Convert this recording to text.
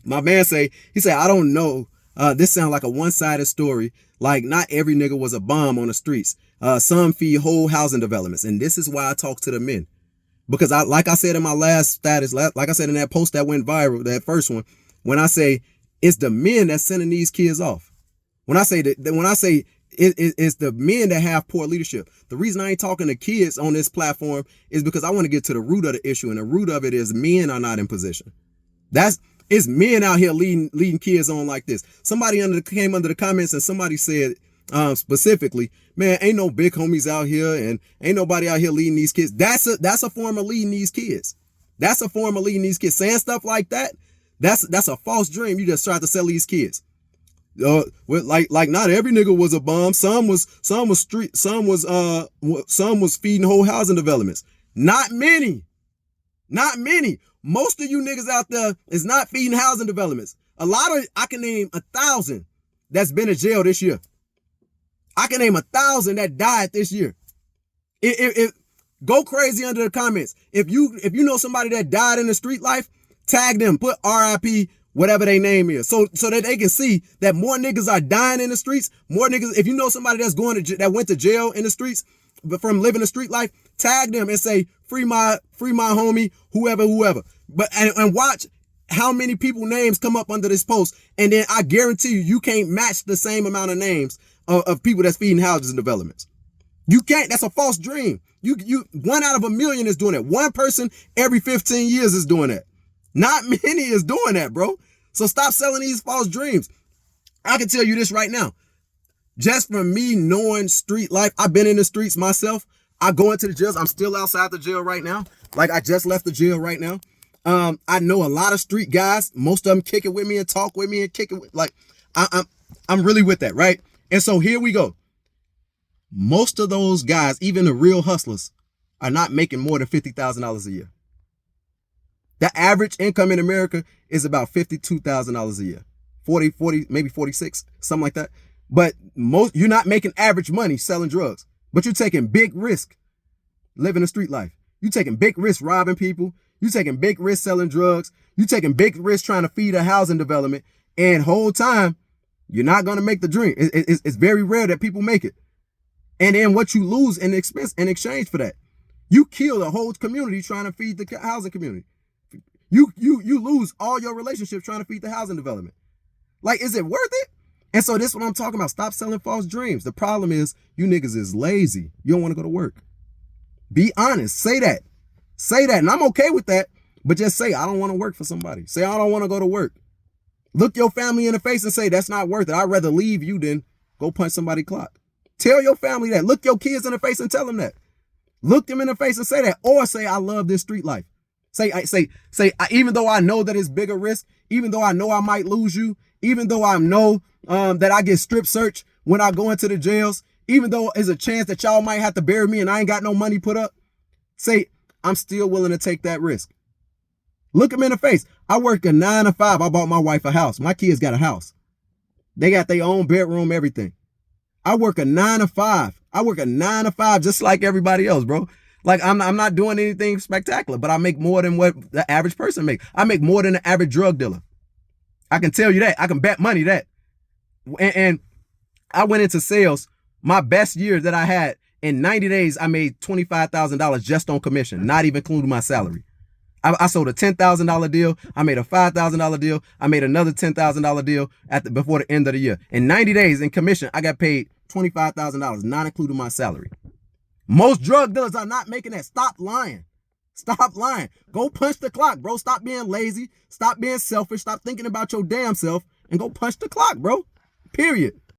My man he said, I don't know. This sounds like a one-sided story. Like not every nigga was a bomb on the streets. Some feed whole housing developments. And this is why I talk to the men. Because like I said in my last status, like I said in that post that went viral, that first one, when I say it's the men that's sending these kids off. When I say it's the men that have poor leadership. The reason I ain't talking to kids on this platform is because I want to get to the root of the issue. And the root of it is men are not in position. It's men out here leading kids on like this. Somebody came under the comments and somebody said specifically, man, ain't no big homies out here and ain't nobody out here leading these kids. That's a form of leading these kids. That's a form of leading these kids. Saying stuff like that, that's a false dream. You just tried to sell these kids. Like not every nigga was a bum. Some was feeding whole housing developments. Not many. Most of you niggas out there is not feeding housing developments. I can name 1,000 that's been in jail this year. I can name 1,000 that died this year. If go crazy under the comments. If you know somebody that died in the street life, tag them, put RIP, whatever their name is, so that they can see that more niggas are dying in the streets. More niggas. If you know somebody that went to jail in the streets, but from living the street life, tag them and say free my homie, whoever. But and watch how many people names come up under this post, and then I guarantee you can't match the same amount of names of people that's feeding houses and developments. You can't. That's a false dream. You 1 out of 1,000,000 is doing that. One person every 15 years is doing that. Not many is doing that, bro. So stop selling these false dreams. I can tell you this right now. Just from me knowing street life, I've been in the streets myself. I go into the jails. I'm still outside the jail right now. Like I just left the jail right now. I know a lot of street guys. Most of them kick it with me and talk with me and kick it with, like I'm really with that, right? And so here we go. Most of those guys, even the real hustlers, are not making more than $50,000 a year. The average income in America is about $52,000 a year. 40, maybe 46, something like that. But you're not making average money selling drugs, but you're taking big risk living a street life. You're taking big risks robbing people. You're taking big risks selling drugs. You're taking big risks trying to feed a housing development. And whole time, you're not going to make the dream. It's very rare that people make it. And then what you lose in exchange for that, you kill the whole community trying to feed the housing community. You lose all your relationships trying to feed the housing development. Like, is it worth it? And so this is what I'm talking about. Stop selling false dreams. The problem is you niggas is lazy. You don't want to go to work. Be honest. Say that. Say that. And I'm okay with that. But just say, I don't want to work for somebody. Say, I don't want to go to work. Look your family in the face and say, that's not worth it. I'd rather leave you than go punch somebody's clock. Tell your family that. Look your kids in the face and tell them that. Look them in the face and say that. Or say, I love this street life. Say, even though I know that it's bigger risk, even though I know I might lose you, even though I know that I get strip searched when I go into the jails, even though there's a chance that y'all might have to bury me and I ain't got no money put up, say, I'm still willing to take that risk. Look them in the face. I work a 9 to 5. I bought my wife a house. My kids got a house. They got their own bedroom, everything. I work a 9 to 5. I work a 9 to 5 just like everybody else, bro. Like I'm not doing anything spectacular, but I make more than what the average person makes. I make more than the average drug dealer. I can tell you that. I can bet money that. And I went into sales. My best year that I had, in 90 days, I made $25,000 just on commission, not even including my salary. I sold a $10,000 deal. I made a $5,000 deal. I made another $10,000 deal before the end of the year. In 90 days in commission, I got paid $25,000, not including my salary. Most drug dealers are not making that. Stop lying. Stop lying. Go punch the clock, bro. Stop being lazy. Stop being selfish. Stop thinking about your damn self and go punch the clock, bro. Period.